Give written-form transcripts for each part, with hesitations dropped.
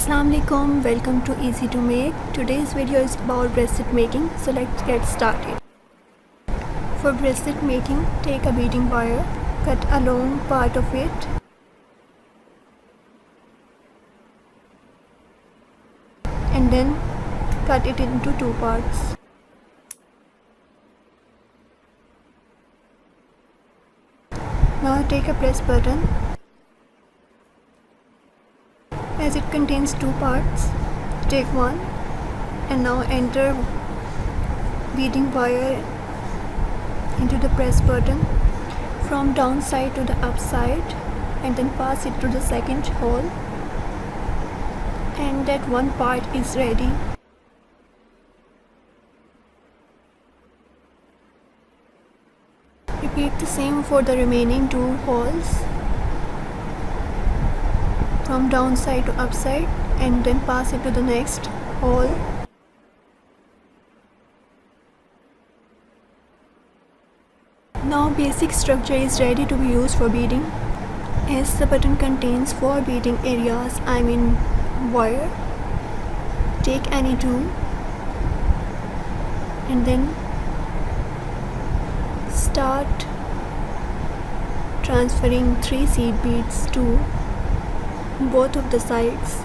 Assalamualaikum, welcome to Easy to Make. Today's video is about bracelet making, so let's get started. For bracelet making, take a beading wire, cut a long part of it and then cut it into two parts. Now take a press button. As it contains two parts, take one and now enter beading wire into the press button from downside to the upside and then pass it to the second hole, and that one part is ready. Repeat the same for the remaining two holes from downside to upside and then pass it to the next hole. Now basic structure is ready to be used for beading. As the button contains 4 beading areas, wire, take any two and then start transferring 3 seed beads to both of the sides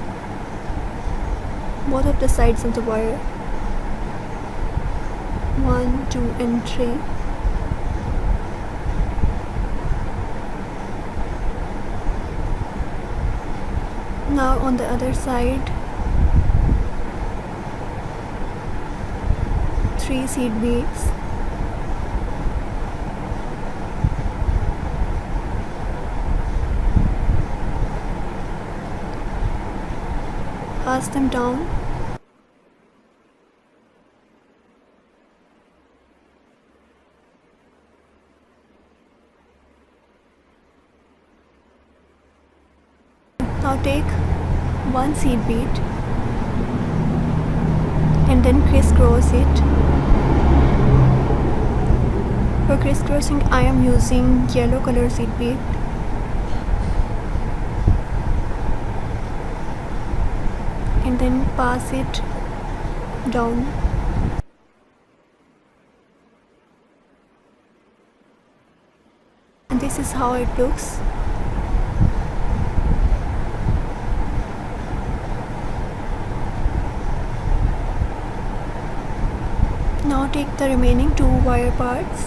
of the wire. 1, 2 and 3. Now on the other side, 3 seed beads. Pass them down. Now take 1 seed bead and then crisscross it. For crisscrossing, I am using yellow color seed bead. And then pass it down. And this is how it looks. Now take the remaining 2 wire parts,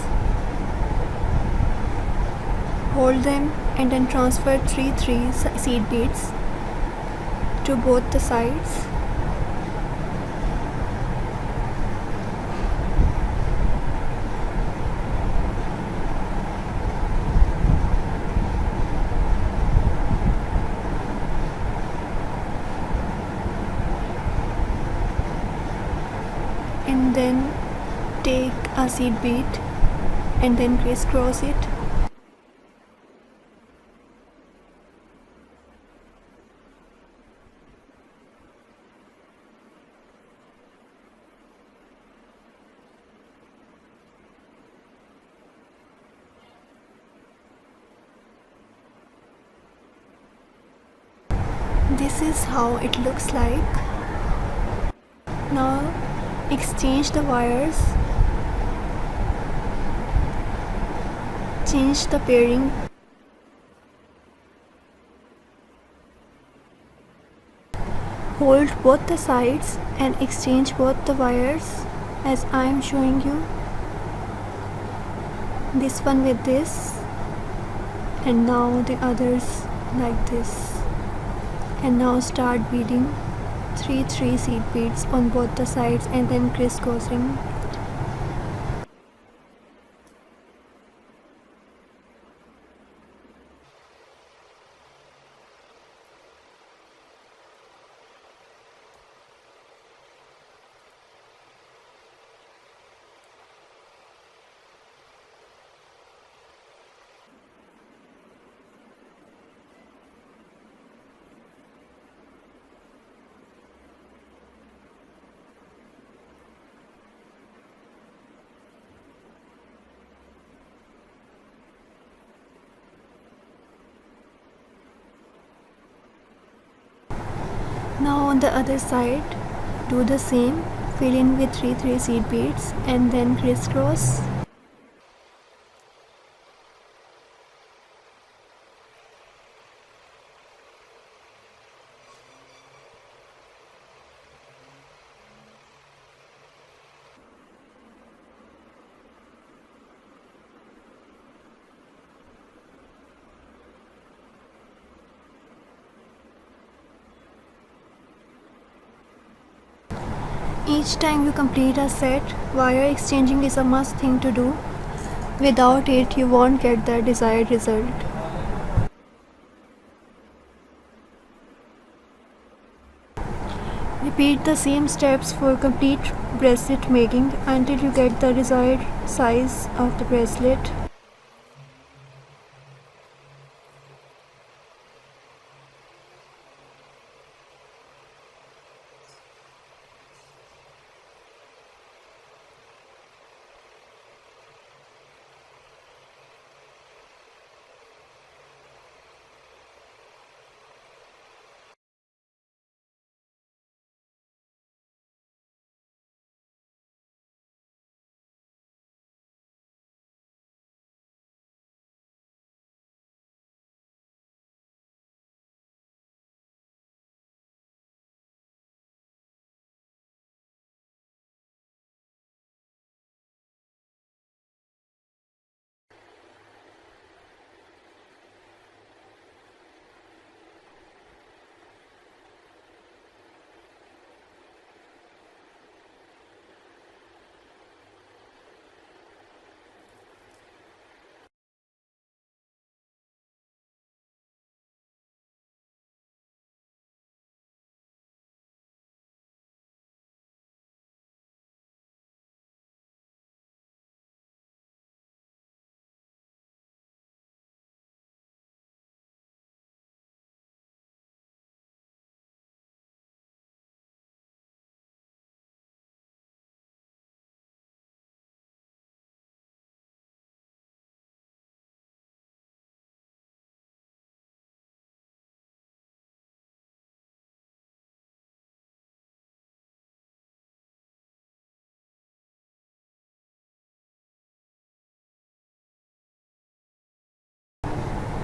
hold them and then transfer 3 seed beads to both the sides. And then take a seed bead and then crisscross it. This is how it looks like. Now exchange the wires, change the pairing, hold both the sides and exchange both the wires as I am showing you. This one with this and now the others like this. And now start beading 3 seed beads on both the sides and then crisscrossing. Now on the other side, do the same. Fill in with 3 seed beads and then crisscross. Each time you complete a set, wire exchanging is a must thing to do. Without it, you won't get the desired result. Repeat the same steps for complete bracelet making until you get the desired size of the bracelet.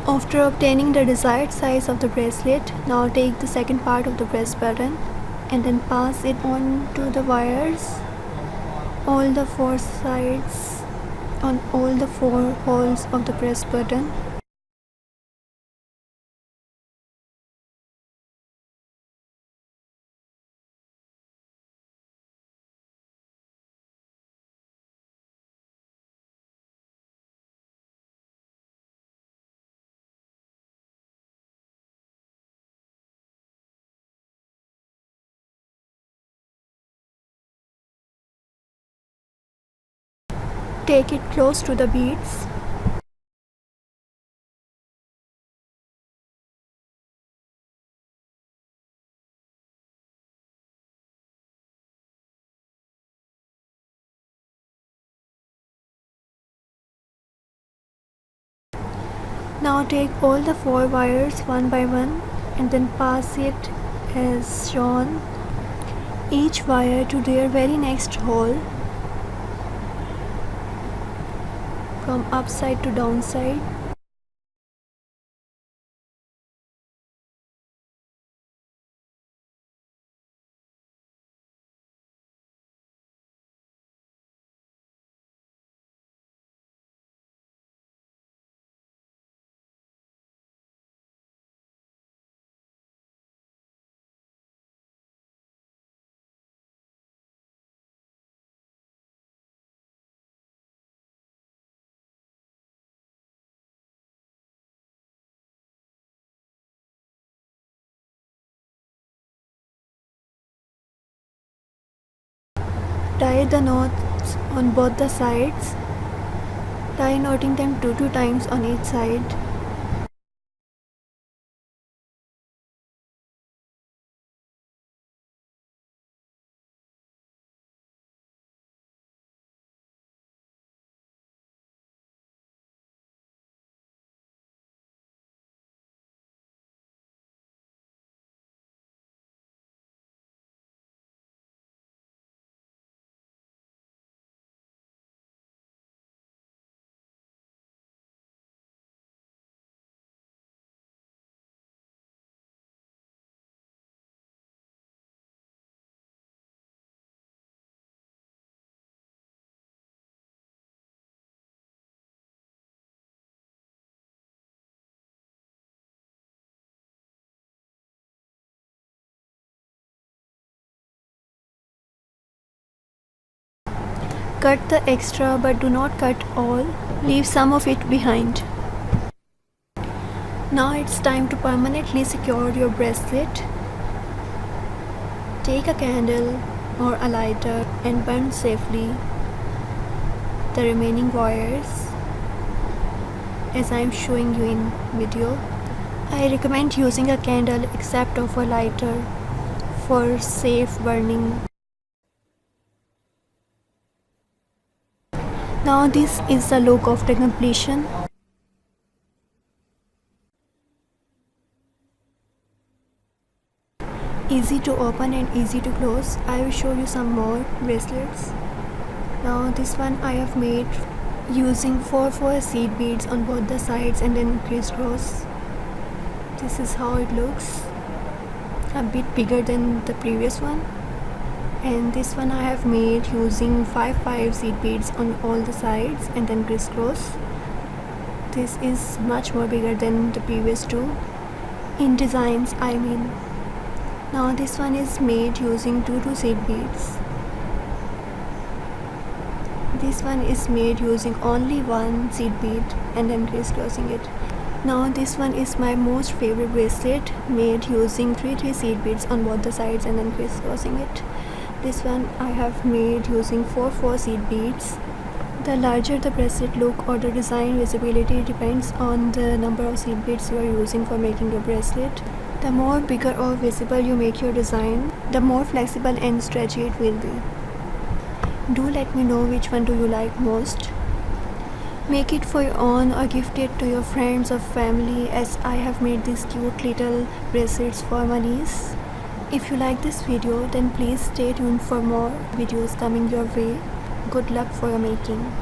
After obtaining the desired size of the bracelet, now take the second part of the breast button and then pass it on to the wires, all the four sides, on all the four holes of the breast button. Take it close to the beads. Now take all the four wires one by one and then pass it as shown, each wire to their very next hole from upside to downside. Tie the knots on both the sides, tie knotting them 2 times on each side. Cut the extra but do not cut all. Leave some of it behind. Now it's time to permanently secure your bracelet. Take a candle or a lighter and burn safely the remaining wires as I am showing you in video. I recommend using a candle except of a lighter for safe burning. Now this is the look of the completion. Easy to open and easy to close. I will show you some more bracelets. Now this one I have made using 4 seed beads on both the sides and then crisscross. This is how it looks, a bit bigger than the previous one. And this one I have made using 5 seed beads on all the sides and then crisscross. This is much more bigger than the previous two in designs, I mean. Now this one is made using 2 seed beads. This one is made using only 1 seed bead and then crisscrossing it. Now this one is my most favorite bracelet, made using 3 seed beads on both the sides and then crisscrossing it. This one I have made using 4 seed beads. The larger the bracelet look or the design visibility depends on the number of seed beads you are using for making your bracelet. The more bigger or visible you make your design, the more flexible and stretchy it will be. Do let me know which one do you like most. Make it for your own or gift it to your friends or family, as I have made these cute little bracelets for my niece. If you like this video, then please stay tuned for more videos coming your way. Good luck for your making.